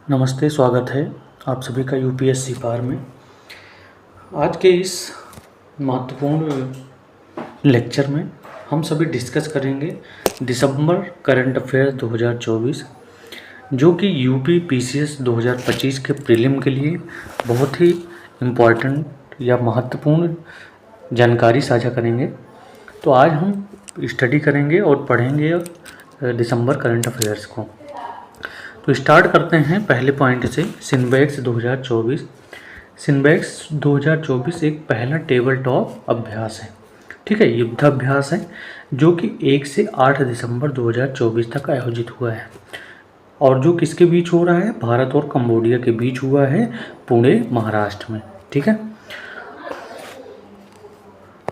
नमस्ते, स्वागत है आप सभी का यूपीएससी पार में। आज के इस महत्वपूर्ण लेक्चर में हम सभी डिस्कस करेंगे दिसंबर करंट अफेयर 2024, जो कि यूपी पीसीएस 2025 के प्रीलिम के लिए बहुत ही इम्पॉर्टेंट या महत्वपूर्ण जानकारी साझा करेंगे। तो आज हम स्टडी करेंगे और पढ़ेंगे दिसंबर करंट अफेयर्स को। तो स्टार्ट करते हैं पहले पॉइंट से। सिनबैक्स 2024। सिनबैक्स 2024 एक पहला टेबल टॉप अभ्यास है, ठीक है, युद्धाभ्यास है, जो कि 1 से 8 दिसंबर 2024 तक आयोजित हुआ है। और जो किसके बीच हो रहा है? भारत और कंबोडिया के बीच हुआ है, पुणे महाराष्ट्र में, ठीक है।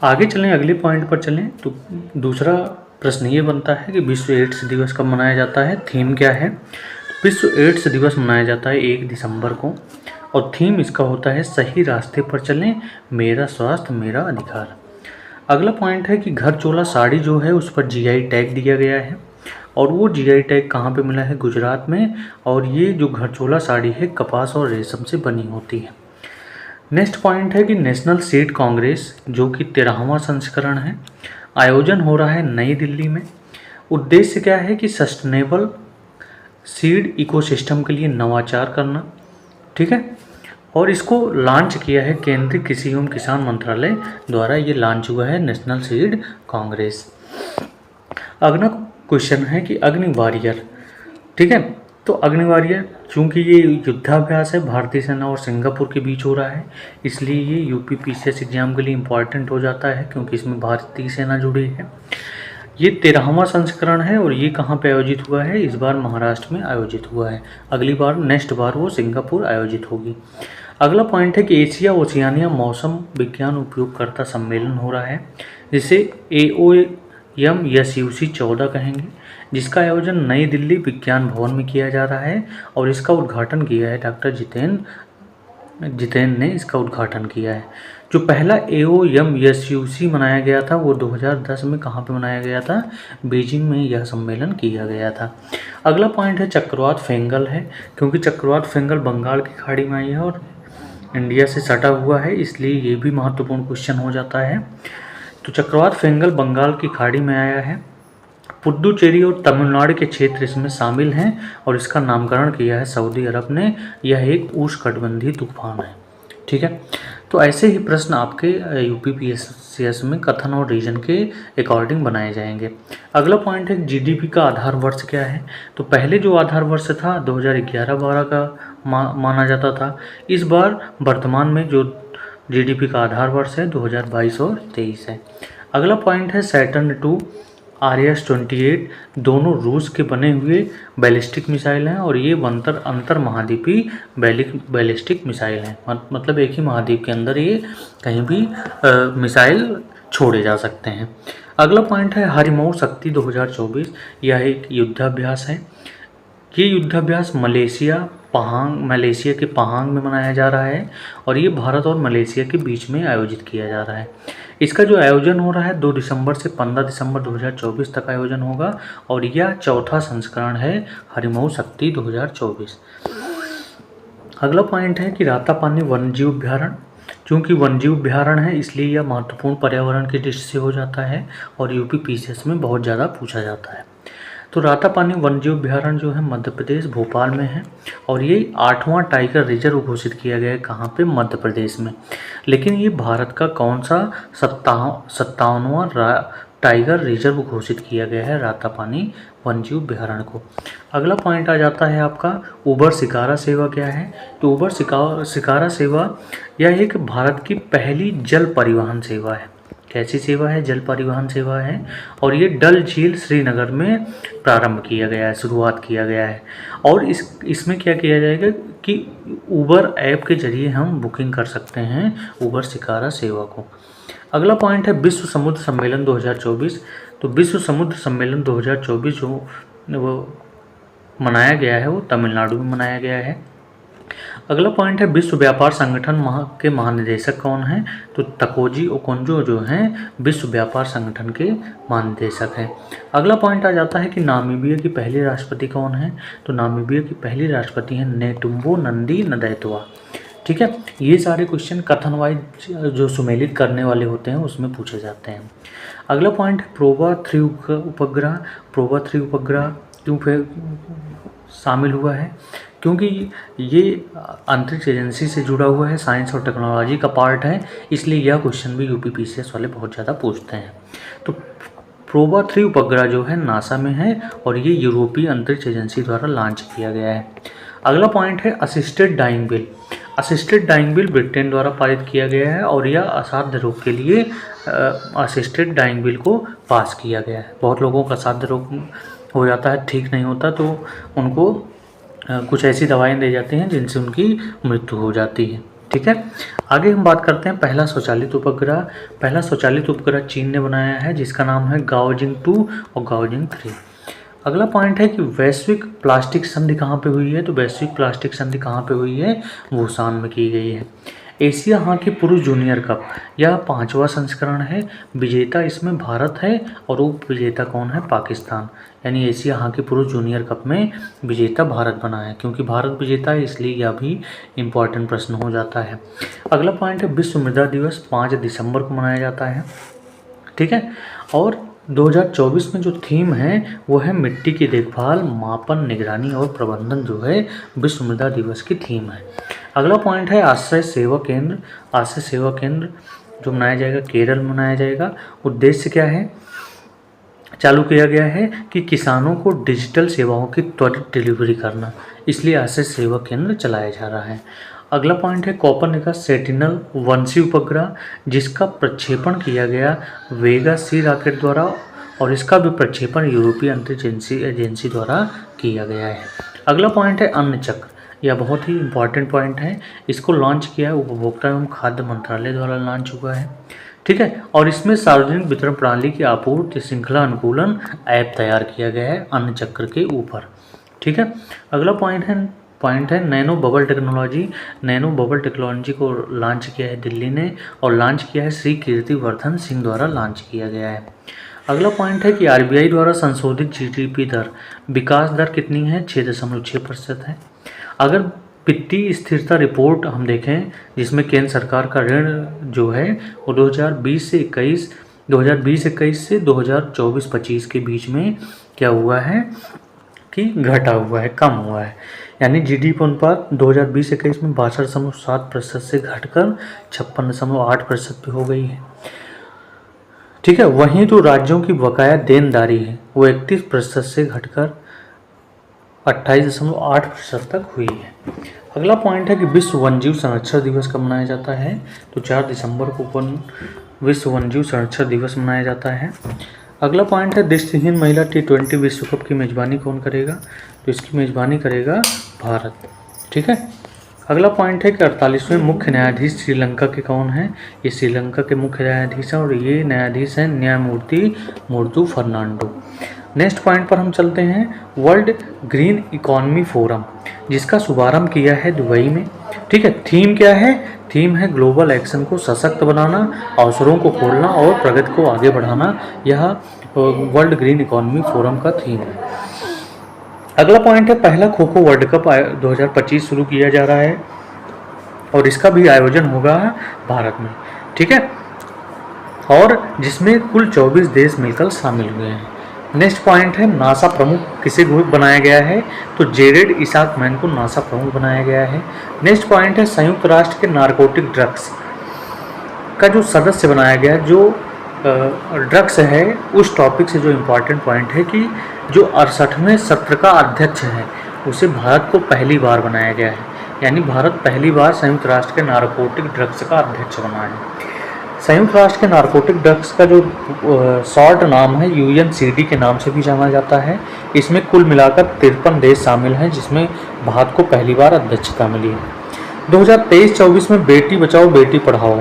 आगे चलें, अगले पॉइंट पर चलें। तो दूसरा प्रश्न ये बनता है कि विश्व एड्स दिवस कब मनाया जाता है? थीम क्या है? विश्व एड्स दिवस मनाया जाता है 1 दिसंबर को, और थीम इसका होता है सही रास्ते पर चलें, मेरा स्वास्थ्य मेरा अधिकार। अगला पॉइंट है कि घर चोला साड़ी जो है उस पर जीआई टैग दिया गया है, और वो जीआई टैग कहाँ पे मिला है? गुजरात में। और ये जो घर चोला साड़ी है कपास और रेशम से बनी होती है। नेक्स्ट पॉइंट है कि नेशनल सीड कांग्रेस, जो कि 13वां संस्करण है, आयोजन हो रहा है नई दिल्ली में। उद्देश्य क्या है कि सस्टेनेबल सीड इकोसिस्टम के लिए नवाचार करना, ठीक है। और इसको लॉन्च किया है केंद्रीय कृषि एवं किसान मंत्रालय द्वारा। ये लॉन्च हुआ है नेशनल सीड कांग्रेस। अगला क्वेश्चन है कि अग्नि वॉरियर, ठीक है। तो अग्नि वॉरियर, चूँकि ये युद्धाभ्यास है, भारतीय सेना और सिंगापुर के बीच हो रहा है, इसलिए ये यूपी पीसीएस एग्जाम के लिए इम्पॉर्टेंट हो जाता है, क्योंकि इसमें भारतीय सेना जुड़ी है। ये 13वां संस्करण है और ये कहाँ पे आयोजित हुआ है? इस बार महाराष्ट्र में आयोजित हुआ है। अगली बार नेक्स्ट बार वो सिंगापुर आयोजित होगी। अगला पॉइंट है कि एशिया ओशियानिया मौसम विज्ञान उपयोगकर्ता सम्मेलन हो रहा है, जिसे AOMSUC 14 कहेंगे, जिसका आयोजन नई दिल्ली विज्ञान भवन में किया जा रहा है, और इसका उद्घाटन किया है डॉक्टर जितेन ने इसका उद्घाटन किया है। जो पहला AOMSUC मनाया गया था वो 2010 में कहाँ पे मनाया गया था? बीजिंग में यह सम्मेलन किया गया था। अगला पॉइंट है चक्रवात फेंगल है, क्योंकि चक्रवात फेंगल बंगाल की खाड़ी में आई है और इंडिया से सटा हुआ है, इसलिए ये भी महत्वपूर्ण क्वेश्चन हो जाता है। तो चक्रवात फेंगल बंगाल की खाड़ी में आया है। पुडुचेरी और तमिलनाडु के क्षेत्र इसमें शामिल हैं, और इसका नामकरण किया है सऊदी अरब ने। यह एक उष्णकटिबंधीय तूफान है, ठीक है। तो ऐसे ही प्रश्न आपके यूपी पीसीएस में कथन और रीजन के अकॉर्डिंग बनाए जाएंगे। अगला पॉइंट है जीडीपी का आधार वर्ष क्या है? तो पहले जो आधार वर्ष था 2011-12 का माना जाता था। इस बार वर्तमान में जो जीडीपी का आधार वर्ष है 2022 और 23 है। अगला पॉइंट है सैटर्न 2 RS-28 दोनों रूस के बने हुए बैलिस्टिक मिसाइल हैं, और ये अंतर महाद्वीपीय बैलिस्टिक मिसाइल हैं। मतलब एक ही महाद्वीप के अंदर ये कहीं भी मिसाइल छोड़े जा सकते हैं। अगला पॉइंट है हरिमोर शक्ति 2024। यह एक युद्धाभ्यास है। ये युद्धाभ्यास मलेशिया के पहांग में मनाया जा रहा है, और ये भारत और मलेशिया के बीच में आयोजित किया जा रहा है। इसका जो आयोजन हो रहा है 2 दिसंबर से 15 दिसंबर 2024 तक आयोजन होगा, और यह चौथा संस्करण है हरिमोर शक्ति 2024। अगला पॉइंट है कि रातापानी वन्यजीव अभ्यारण्य, चूँकि वन्यजीव अभ्यारण्य है इसलिए यह महत्वपूर्ण पर्यावरण की दृष्टि से हो जाता है, और यूपी पीसीएस में बहुत ज़्यादा पूछा जाता है। तो रातापानी वन्यजीव अभ्यारण्य जो है मध्य प्रदेश भोपाल में है, और ये 8वां टाइगर रिजर्व घोषित किया गया है। कहाँ पे? मध्य प्रदेश में। लेकिन ये भारत का कौन सा 57वां टाइगर रिजर्व घोषित किया गया है रातापानी वन्यजीव अभ्यारण्य को। अगला पॉइंट आ जाता है आपका उबर शिकारा सेवा क्या है? तो उबर शिकारा सेवा यह एक भारत की पहली जल परिवहन सेवा है। कैसी सेवा है? जल परिवहन सेवा है, और ये डल झील श्रीनगर में प्रारंभ किया गया है, शुरुआत किया गया है। और इसमें क्या किया जाएगा कि उबर ऐप के जरिए हम बुकिंग कर सकते हैं उबर शिकारा सेवा को। अगला पॉइंट है विश्व समुद्र सम्मेलन 2024। तो विश्व समुद्र सम्मेलन 2024 जो वो मनाया गया है वो तमिलनाडु में मनाया गया है। अगला पॉइंट है विश्व व्यापार संगठन के महानिदेशक कौन हैं? तो तकोजी ओकोंजो जो हैं विश्व व्यापार संगठन के महानिदेशक हैं। अगला पॉइंट आ जाता है कि नामीबिया की पहली राष्ट्रपति कौन है? तो नामीबिया की पहली राष्ट्रपति हैं नेटुम्बो नंदी नदैतवा। ठीक है, ये सारे क्वेश्चन कथन वाइज जो सुमेलित करने वाले होते हैं उसमें पूछे जाते हैं। अगला पॉइंट है प्रोबा 3 उपग्रह। प्रोबा 3 उपग्रह क्यों शामिल हुआ है? क्योंकि ये अंतरिक्ष एजेंसी से जुड़ा हुआ है, साइंस और टेक्नोलॉजी का पार्ट है, इसलिए यह क्वेश्चन भी यूपीपीसीएस वाले बहुत ज़्यादा पूछते हैं। तो प्रोबा 3 उपग्रह जो है नासा में है और ये यूरोपीय अंतरिक्ष एजेंसी द्वारा लॉन्च किया गया है। अगला पॉइंट है assisted dying bill. Assisted dying bill Britain द्वारा पारित किया गया है और यह असाध्य रोग के लिए असिस्टेड डाइंग बिल को पास किया गया है। बहुत लोगों का असाध्य रोग हो जाता है, ठीक नहीं होता, तो उनको कुछ ऐसी दवाएं दी जाती हैं जिनसे उनकी मृत्यु हो जाती है। ठीक है, आगे हम बात करते हैं पहला स्वचालित उपग्रह। पहला स्वचालित उपग्रह चीन ने बनाया है जिसका नाम है गाओजिंग 2 और गाओजिंग 3। अगला पॉइंट है कि वैश्विक प्लास्टिक संधि कहाँ पे हुई है? तो वैश्विक प्लास्टिक संधि कहाँ पे हुई है? वुसान में की गई है। एशिया हॉकी पुरुष जूनियर कप यह 5वां संस्करण है। विजेता इसमें भारत है और उप विजेता कौन है? पाकिस्तान। यानी एशिया हॉकी पुरुष जूनियर कप में विजेता भारत बना है। क्योंकि भारत विजेता है इसलिए यह भी इम्पॉर्टेंट प्रश्न हो जाता है। अगला पॉइंट है विश्व मृदा दिवस 5 दिसंबर को मनाया जाता है। ठीक है, और 2024 में जो थीम है वो है मिट्टी की देखभाल, मापन, निगरानी और प्रबंधन जो है विश्व मृदा दिवस की थीम है। अगला पॉइंट है आश्रय सेवा केंद्र। आश्रय सेवा केंद्र जो मनाया जाएगा केरल में मनाया जाएगा। उद्देश्य क्या है? चालू किया गया है कि किसानों को डिजिटल सेवाओं की त्वरित डिलीवरी करना, इसलिए आश्रय सेवा केंद्र चलाया जा रहा है। अगला पॉइंट है कोपरनिकस सेंटिनल 1C उपग्रह जिसका प्रक्षेपण किया गया वेगा सी रॉकेट द्वारा और इसका भी प्रक्षेपण यूरोपीय अंतरिक्ष एजेंसी द्वारा किया गया है। अगला पॉइंट है अन्न चक्र। यह बहुत ही इंपॉर्टेंट पॉइंट है। इसको लॉन्च किया है उपभोक्ता एवं खाद्य मंत्रालय द्वारा लॉन्च हुआ है। ठीक है, और इसमें सार्वजनिक वितरण प्रणाली की आपूर्ति श्रृंखला अनुकूलन ऐप तैयार किया गया है अन्न चक्र के ऊपर। ठीक है, अगला पॉइंट है nano bubble technology. Nano bubble technology को लॉन्च किया है दिल्ली ने और लॉन्च किया है श्री कीर्तिवर्धन सिंह द्वारा लॉन्च किया गया है। अगला पॉइंट है कि आरबीआई द्वारा संशोधित जीडीपी दर विकास दर कितनी है? 6.6% है। अगर वित्तीय स्थिरता रिपोर्ट हम देखें जिसमें केंद्र सरकार का ऋण जो है वो 2020 से 2021 से 2024-25 के बीच में क्या हुआ है कि घटा हुआ है, कम हुआ है। यानी जीडीपी अनुपात 2020-21 में 62.7% से घटकर 56.8% पे हो गई है। ठीक है, वहीं तो राज्यों की बकाया देनदारी है वो 31% से घटकर 28.8% तक हुई है। अगला पॉइंट है कि विश्व वन्यजीव संरक्षण दिवस कब मनाया जाता है? तो 4 दिसंबर को विश्व वन्यजीव संरक्षण दिवस मनाया जाता है। अगला पॉइंट है दृष्टिहीन महिला T20 विश्व कप की मेजबानी कौन करेगा? तो इसकी मेजबानी करेगा भारत। ठीक है, अगला पॉइंट है कि 48वें मुख्य न्यायाधीश श्रीलंका के कौन हैं? ये श्रीलंका के मुख्य न्यायाधीश हैं और ये न्यायाधीश हैं न्यायमूर्ति मुर्तू फर्नांडो। नेक्स्ट पॉइंट पर हम चलते हैं वर्ल्ड ग्रीन इकोनॉमी फोरम जिसका शुभारंभ किया है दुबई में। ठीक है, थीम क्या है? थीम है ग्लोबल एक्शन को सशक्त बनाना, अवसरों को खोलना और प्रगति को आगे बढ़ाना। यह वर्ल्ड ग्रीन इकोनॉमी फोरम का थीम है। अगला पॉइंट है पहला खो खो वर्ल्ड कप 2025 शुरू किया जा रहा है और इसका भी आयोजन होगा भारत में। ठीक है, और जिसमें कुल 24 देश मिलकर शामिल हुए हैं। नेक्स्ट पॉइंट है नासा प्रमुख किसे बनाया गया है? तो जेरेड इसाकमैन को नासा प्रमुख बनाया गया है। नेक्स्ट पॉइंट है संयुक्त राष्ट्र के नारकोटिक ड्रग्स का जो सदस्य बनाया गया जो ड्रग्स है उस टॉपिक से जो इम्पोर्टेंट पॉइंट है कि जो 68वें सत्र का अध्यक्ष है उसे भारत को पहली बार बनाया गया है। यानी भारत पहली बार संयुक्त राष्ट्र के नारकोटिक ड्रग्स का अध्यक्ष बना है। संयुक्त राष्ट्र के नारकोटिक ड्रग्स का जो शॉर्ट नाम है UNCD के नाम से भी जाना जाता है। इसमें कुल मिलाकर 53 देश शामिल हैं जिसमें भारत को पहली बार अध्यक्षता मिली है। 2023-24 में बेटी बचाओ बेटी पढ़ाओ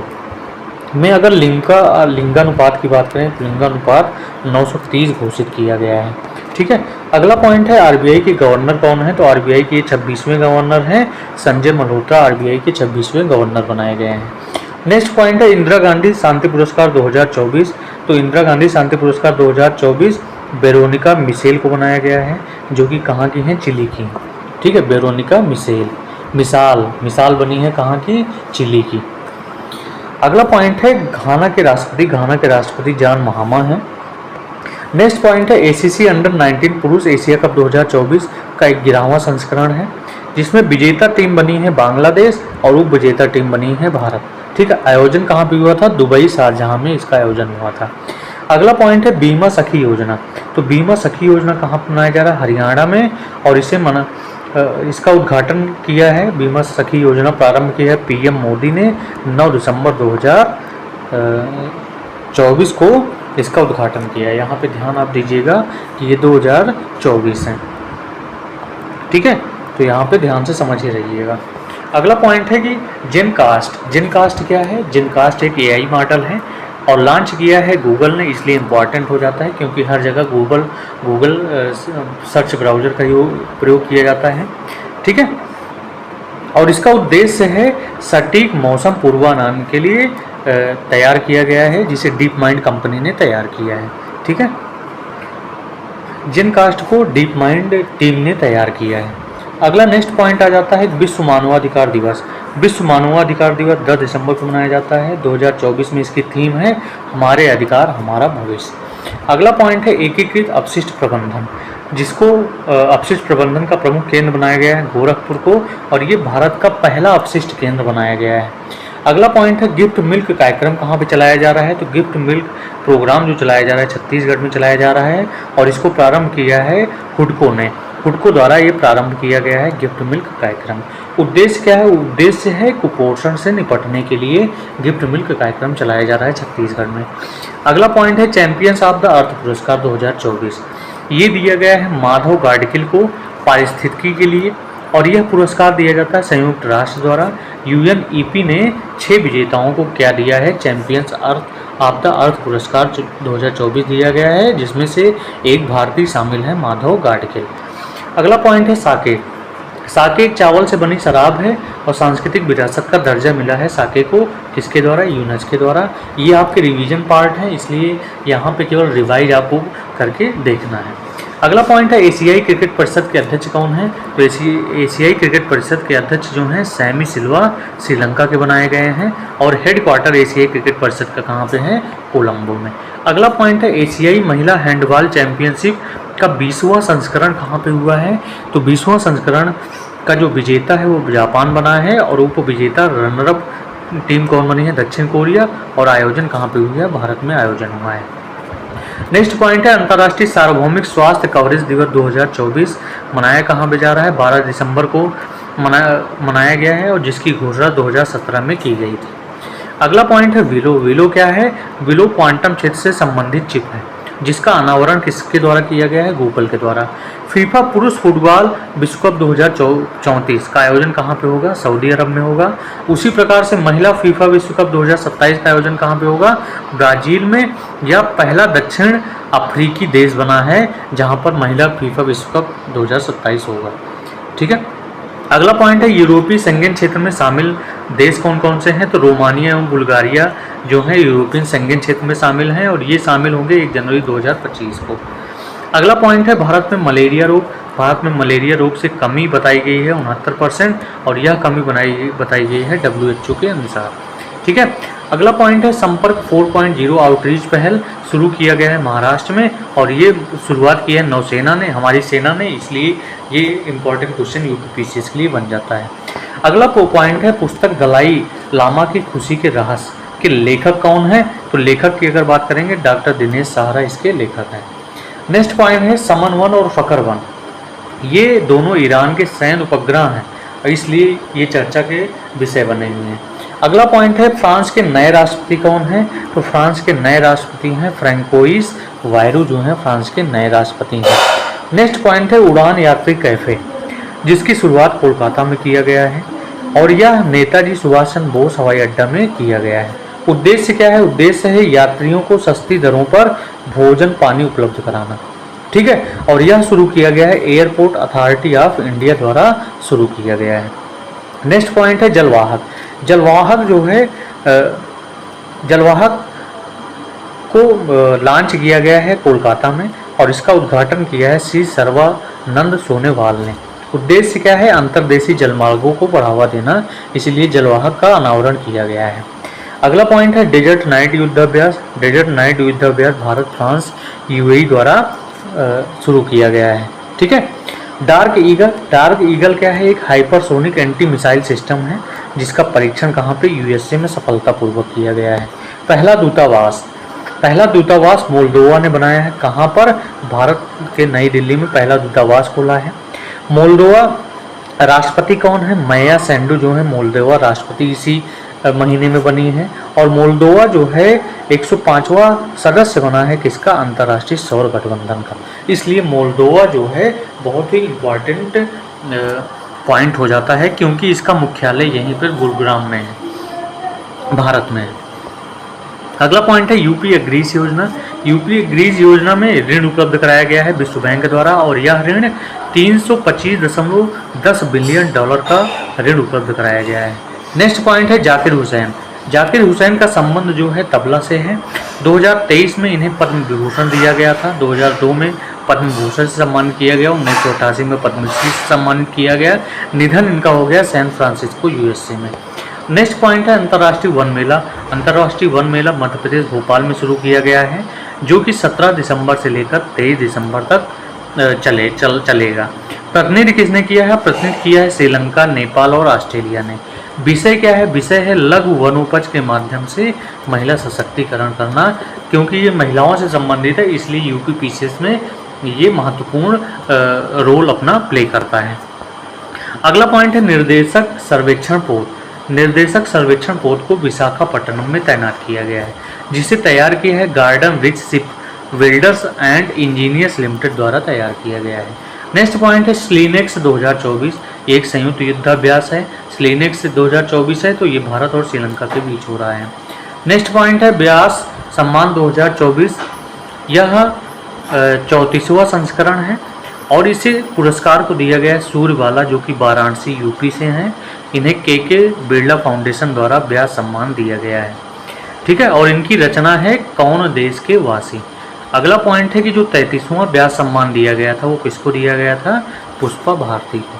में अगर लिंगानुपात की बात करें तो लिंगानुपात 930 घोषित किया गया है। ठीक है, अगला पॉइंट है आरबीआई के गवर्नर कौन है, तो आरबीआई के 26वें गवर्नर हैं संजय मल्होत्रा, आरबीआई के 26वें गवर्नर बनाए गए हैं। नेक्स्ट पॉइंट है इंदिरा गांधी शांति पुरस्कार 2024, तो इंदिरा गांधी शांति पुरस्कार 2024 वेरोनिका मिशेल को बनाया गया है, जो कि कहाँ की हैं, चिली की। ठीक है, वेरोनिका मिसाल बनी है कहाँ की, चिली की। अगला पॉइंट है घाना के राष्ट्रपति जॉन महामा हैं। नेक्स्ट पॉइंट है एसीसी अंडर 19 पुरुष एशिया कप 2024 का 11वां संस्करण है, जिसमें विजेता टीम बनी है बांग्लादेश और उप विजेता टीम बनी है भारत। ठीक है, आयोजन कहाँ पे हुआ था, दुबई शारजाह में इसका आयोजन हुआ था। अगला पॉइंट है बीमा सखी योजना, तो बीमा सखी योजना कहाँ पर मनाया जा रहा है, हरियाणा में, और इसका उद्घाटन किया है, बीमा सखी योजना प्रारंभ की है पीएम मोदी ने 9 दिसंबर 2024 को इसका उद्घाटन किया है। यहाँ पे ध्यान आप दीजिएगा कि ये 2024 है। ठीक है, तो यहाँ पे ध्यान से समझ ही रहिएगा। अगला पॉइंट है कि जिन कास्ट क्या है, जिन कास्ट एक एआई मॉडल है और लॉन्च किया है गूगल ने, इसलिए इम्पॉर्टेंट हो जाता है क्योंकि हर जगह गूगल सर्च ब्राउज़र का प्रयोग किया जाता है। ठीक है, और इसका उद्देश्य है सटीक मौसम पूर्वानुमान के लिए तैयार किया गया है, जिसे डीप माइंड कंपनी ने तैयार किया है। ठीक है, जिन कास्ट को डीप माइंड टीम ने तैयार किया है। अगला नेक्स्ट पॉइंट आ जाता है विश्व मानवाधिकार दिवस। विश्व मानवाधिकार दिवस 10 दिसंबर को मनाया जाता है। 2024 में इसकी थीम है हमारे अधिकार हमारा भविष्य। अगला पॉइंट है एकीकृत अपशिष्ट प्रबंधन, जिसको अपशिष्ट प्रबंधन का प्रमुख केंद्र बनाया गया है गोरखपुर को, और ये भारत का पहला अपशिष्ट केंद्र बनाया गया है। अगला पॉइंट है गिफ्ट मिल्क कार्यक्रम कहाँ पे चलाया जा रहा है, तो गिफ्ट मिल्क प्रोग्राम जो चलाया जा रहा है छत्तीसगढ़ में चलाया जा रहा है, और इसको प्रारंभ किया है हुडको द्वारा ये प्रारंभ किया गया है गिफ्ट मिल्क कार्यक्रम। उद्देश्य क्या है, उद्देश्य है कुपोषण से निपटने के लिए गिफ्ट मिल्क कार्यक्रम चलाया जा रहा है छत्तीसगढ़ में। अगला पॉइंट है चैंपियंस ऑफ द अर्थ पुरस्कार 2024, ये दिया गया है माधव गाडगिल को पारिस्थितिकी के लिए, और यह पुरस्कार दिया जाता है संयुक्त राष्ट्र द्वारा। यूएनईपी ने 6 विजेताओं को क्या दिया है, चैंपियंस ऑफ द अर्थ पुरस्कार 2024 दिया गया है, जिसमें से एक भारतीय शामिल है माधव गाडगिल। अगला पॉइंट है साके एक चावल से बनी शराब है और सांस्कृतिक विरासत का दर्जा मिला है साके को, किसके द्वारा, यूनेस्को के द्वारा। ये आपके रिवीजन पार्ट है, इसलिए यहाँ पे केवल रिवाइज आपको करके देखना है। अगला पॉइंट है एशियाई क्रिकेट परिषद के अध्यक्ष कौन है, तो एशियाई क्रिकेट परिषद के अध्यक्ष जो हैं सैमी सिल्वा श्रीलंका के बनाए गए हैं, और हेडक्वार्टर एशियाई क्रिकेट परिषद का कहाँ पे है, कोलंबो में। अगला पॉइंट है एशियाई महिला हैंडबॉल चैंपियनशिप का 20वां संस्करण कहाँ पे हुआ है, तो 20वां संस्करण का जो विजेता है वो जापान बना है, और उप विजेता रनरअप टीम कौन बनी है, दक्षिण कोरिया, और आयोजन कहाँ पे हुआ है, भारत में आयोजन हुआ है। नेक्स्ट पॉइंट है अंतर्राष्ट्रीय सार्वभौमिक स्वास्थ्य कवरेज दिवस 2024 मनाया कहाँ पे जा रहा है, 12 दिसंबर को मनाया गया है, और जिसकी घोषणा 2017 में की गई थी। अगला पॉइंट है विलो क्या है, विलो क्वांटम क्षेत्र से संबंधित चिप है, जिसका अनावरण किसके द्वारा किया गया है, गूगल के द्वारा। फीफा पुरुष फुटबॉल विश्व कप 2034 का आयोजन कहाँ पे होगा, सऊदी अरब में होगा। उसी प्रकार से महिला फीफा विश्व कप 2027 का आयोजन कहाँ पे होगा, ब्राजील में। यह पहला दक्षिण अफ्रीकी देश बना है जहाँ पर महिला फीफा विश्व कप 2027 होगा। ठीक है, अगला पॉइंट है यूरोपीय शेंगेन क्षेत्र में शामिल देश कौन कौन से हैं, तो रोमानिया एवं बुल्गारिया जो है यूरोपियन शेंगेन क्षेत्र में शामिल हैं, और ये शामिल होंगे 1 जनवरी 2025 को। अगला पॉइंट है भारत में मलेरिया रोग से कमी बताई गई है 69%, और यह कमी बताई गई है WHO के अनुसार। ठीक है, अगला पॉइंट है संपर्क 4.0 आउटरीच पहल शुरू किया गया है महाराष्ट्र में, और ये शुरुआत की है नौसेना ने, हमारी सेना ने, इसलिए ये इंपॉर्टेंट क्वेश्चन यूपीपीसीएस के लिए बन जाता है। अगला पॉइंट है पुस्तक दलाई लामा की खुशी के रहस्य के लेखक कौन है, तो लेखक की अगर बात करेंगे डॉक्टर दिनेश सहारा इसके लेखक हैं। नेक्स्ट पॉइंट है समन 1 और फकर 1, ये दोनों ईरान के सैन्य उपग्रह हैं, इसलिए ये चर्चा के विषय बने हुए हैं। अगला पॉइंट है फ्रांस के नए राष्ट्रपति कौन हैं, तो फ्रांस के नए राष्ट्रपति हैं फ्रैंकोइस वायरू, जो हैं फ्रांस के नए राष्ट्रपति हैं। नेक्स्ट पॉइंट है उड़ान यात्री कैफे, जिसकी शुरुआत कोलकाता में किया गया है, और यह नेताजी सुभाष चंद्र बोस हवाई अड्डा में किया गया है। उद्देश्य क्या है, उद्देश्य है यात्रियों को सस्ती दरों पर भोजन पानी उपलब्ध कराना। ठीक है। और यह शुरू किया गया है एयरपोर्ट अथॉरिटी ऑफ इंडिया द्वारा शुरू किया गया है। नेक्स्ट पॉइंट है जलवाहक। जलवाहक जो है जलवाहक को लॉन्च किया गया है कोलकाता में और इसका उद्घाटन किया है श्री सर्बानंद सोनोवाल ने। उद्देश्य क्या है? अंतर्देशीय जलमार्गों को बढ़ावा देना, इसलिए जलवाहक का अनावरण किया गया है। अगला पॉइंट है डेजर्ट नाइट युद्धाभ्यास। डेजर्ट नाइट युद्धाभ्यास भारत, फ्रांस, यूएई द्वारा शुरू किया गया है। ठीक है। Dark eagle. डार्क ईगल क्या है? एक हाइपरसोनिक एंटी मिसाइल सिस्टम है जिसका परीक्षण कहाँ पे? यूएसए में सफलतापूर्वक किया गया है। पहला दूतावास। पहला दूतावास मोल्दोवा ने बनाया है। कहाँ पर? भारत के नई दिल्ली में पहला दूतावास खोला है। मोल्दोवा राष्ट्रपति कौन है? माया सेंडू जो है मोल्दोवा राष्ट्रपति इसी महीने में बनी है। और मोल्दोवा जो है 105वां सदस्य बना है किसका? अंतर्राष्ट्रीय सौर गठबंधन का। इसलिए मोल्दोवा जो है बहुत ही इम्पॉर्टेंट पॉइंट हो जाता है क्योंकि इसका मुख्यालय यहीं पर गुरुग्राम में है, भारत में है। अगला पॉइंट है यूपी एग्रीज योजना। यूपी एग्रीज योजना में ऋण उपलब्ध कराया गया है विश्व बैंक द्वारा और यह ऋण 325.10 बिलियन डॉलर का ऋण उपलब्ध कराया गया है। नेक्स्ट पॉइंट है जाकिर हुसैन। जाकिर हुसैन का संबंध जो है तबला से है। 2023 में इन्हें पद्म विभूषण दिया गया था। 2002 में पद्म भूषण से सम्मानित किया गया। 1988 में पद्मश्री से सम्मानित किया गया। निधन इनका हो गया सैन फ्रांसिस्को यूएसए में। नेक्स्ट पॉइंट है अंतर्राष्ट्रीय वन मेला। अंतर्राष्ट्रीय वन मेला मध्य प्रदेश भोपाल में शुरू किया गया है जो कि 17 दिसंबर से लेकर 23 दिसंबर तक चलेगा। प्रतिनिधि किसने किया है? प्रतिनिधि किया है श्रीलंका, नेपाल और ऑस्ट्रेलिया ने। विषय क्या है? विषय है लघु वनोपज के माध्यम से महिला सशक्तिकरण करना। क्योंकि ये महिलाओं से संबंधित है इसलिए यूपीपीसीएस में ये महत्वपूर्ण रोल अपना प्ले करता है। अगला पॉइंट है निर्देशक सर्वेक्षण पोत। निर्देशक सर्वेक्षण पोत को विशाखापट्टनम में तैनात किया गया है जिसे तैयार किया है garden rich ship builders and engineers limited द्वारा तैयार किया गया है। नेक्स्ट पॉइंट है स्लीनेक्स 2024। एक संयुक्त युद्धाभ्यास है। स्लीनेक्स 2024 है तो ये भारत और श्रीलंका के बीच हो रहा है। नेक्स्ट पॉइंट है व्यास सम्मान 2024। यह 34वां संस्करण है और इसे पुरस्कार को दिया गया है सूर्यबाला जो कि वाराणसी यूपी से हैं। इन्हें के बिरला फाउंडेशन द्वारा व्यास सम्मान दिया गया है। ठीक है। और इनकी रचना है कौन देश के वासी। अगला पॉइंट है कि जो 33वां व्यास सम्मान दिया गया था वो किसको दिया गया था? पुष्पा भारती को।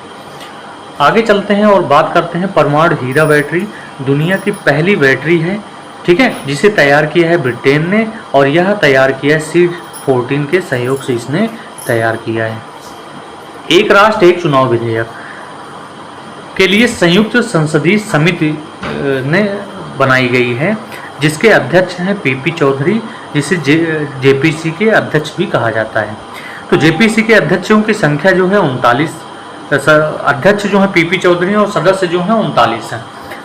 आगे चलते हैं और बात करते हैं परमाणु हीरा बैटरी। दुनिया की पहली बैटरी है, ठीक है, जिसे तैयार किया है ब्रिटेन ने और यह तैयार किया है C14 के सहयोग से इसने तैयार किया है। एक राष्ट्र एक चुनाव विधेयक के लिए संयुक्त संसदीय समिति ने बनाई गई है जिसके अध्यक्ष हैं पीपी चौधरी, जिसे जेपीसी के अध्यक्ष भी कहा जाता है। तो जेपीसी के अध्यक्षों की संख्या जो है 39, अध्यक्ष जो है पीपी चौधरी और सदस्य जो हैं 39 हैं।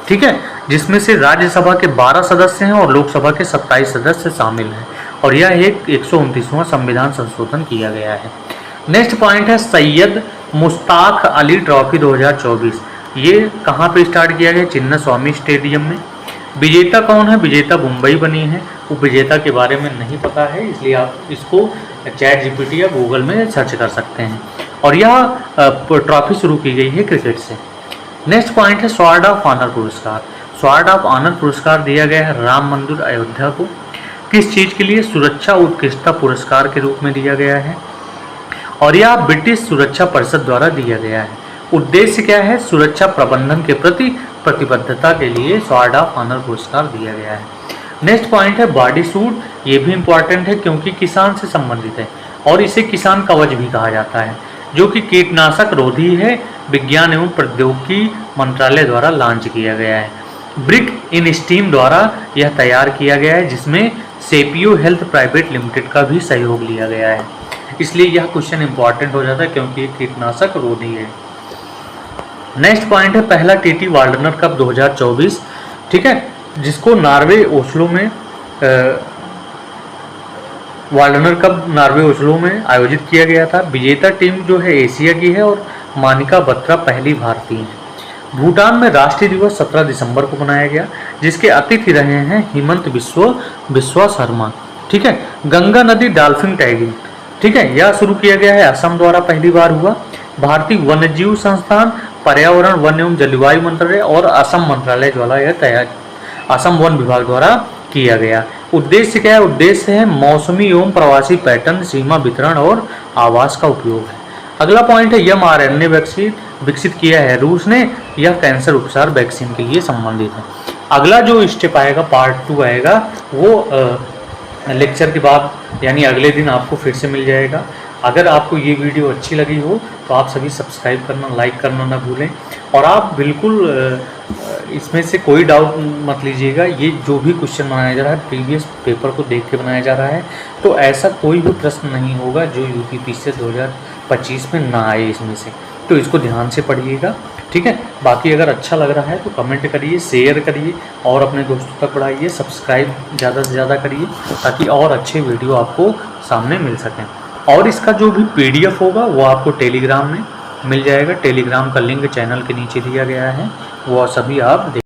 ठीक है। जिसमें से राज्यसभा के 12 सदस्य हैं और लोकसभा के 27 सदस्य शामिल हैं और यह एक 129वां संविधान संशोधन किया गया है। नेक्स्ट पॉइंट है सैयद मुश्ताक अली ट्रॉफी 2024। ये कहाँ पे स्टार्ट किया गया? चिन्ना स्वामी स्टेडियम में। विजेता कौन है? विजेता मुंबई बनी है। उपविजेता के बारे में नहीं पता है इसलिए आप इसको चैट जीपीटी या गूगल में सर्च कर सकते हैं। और यह ट्रॉफी शुरू की गई है क्रिकेट से। नेक्स्ट पॉइंट है स्वॉर्ड ऑफ ऑनर पुरस्कार। स्वॉर्ड ऑफ ऑनर पुरस्कार दिया गया है राम मंदिर अयोध्या को। किस चीज़ के लिए? सुरक्षा उत्कृष्टता पुरस्कार के रूप में दिया गया है और यह ब्रिटिश सुरक्षा परिषद द्वारा दिया गया है। उद्देश्य क्या है? सुरक्षा प्रबंधन के प्रति प्रतिबद्धता के लिए स्वॉर्ड ऑफ ऑनर पुरस्कार दिया गया है। नेक्स्ट पॉइंट है बॉडी सूट। ये भी इंपॉर्टेंट है क्योंकि किसान से संबंधित है और इसे किसान कवच भी कहा जाता है जो कि कीटनाशक रोधी है। विज्ञान एवं प्रौद्योगिकी मंत्रालय द्वारा लॉन्च किया गया है। ब्रिक इन स्टीम द्वारा यह तैयार किया गया है जिसमें सेपियो हेल्थ प्राइवेट लिमिटेड का भी सहयोग लिया गया है। इसलिए यह क्वेश्चन इंपॉर्टेंट हो जाता है क्योंकि कीटनाशक रोधी है। नेक्स्ट पॉइंट है पहला टीटी वाल्डनर कप 2024। ठीक है, जिसको नॉर्वे ओस्लो में वाल्डनर कप नॉर्वे ओस्लो में आयोजित किया गया था। विजेता टीम जो है एशिया की है और मानिका बत्रा पहली भारतीय है। भूटान में राष्ट्रीय दिवस 17 दिसंबर को मनाया गया जिसके अतिथि रहे हैं हिमंत बिस्वा शर्मा। ठीक है। गंगा नदी डॉल्फिन टैगिंग। ठीक है। यह शुरू किया गया है असम द्वारा, पहली बार हुआ। भारतीय वन्यजीव संस्थान, पर्यावरण, वन एवं जलवायु मंत्रालय और असम मंत्रालय द्वारा यह तैयार, असम वन विभाग द्वारा किया गया। उद्देश्य क्या है? उद्देश्य है मौसमी एवं प्रवासी पैटर्न, सीमा वितरण और आवास का उपयोग है। अगला पॉइंट है mRNA वैक्सीन विकसित किया है रूस ने, यह कैंसर उपचार वैक्सीन के लिए संबंधित है। अगला जो स्टेप आएगा, पार्ट 2 आएगा, वो लेक्चर के बाद यानी अगले दिन आपको फिर से मिल जाएगा। अगर आपको ये वीडियो अच्छी लगी हो तो आप सभी सब्सक्राइब करना, लाइक करना ना भूलें। और आप बिल्कुल इसमें से कोई डाउट मत लीजिएगा, ये जो भी क्वेश्चन बनाया जा रहा है प्रीवियस पेपर को देख के बनाया जा रहा है, तो ऐसा कोई भी प्रश्न नहीं होगा जो यूपीपीसी 2025 में ना आए इसमें से, तो इसको ध्यान से पढ़िएगा, ठीक है। बाकी अगर अच्छा लग रहा है तो कमेंट करिए, शेयर करिए और अपने दोस्तों तक बढ़ाइए, सब्सक्राइब ज़्यादा से ज़्यादा करिए ताकि और अच्छे वीडियो आपको सामने मिल सकें। और इसका जो भी PDF होगा वो आपको टेलीग्राम में मिल जाएगा। टेलीग्राम का लिंक चैनल के नीचे दिया गया है, वो सभी आप देख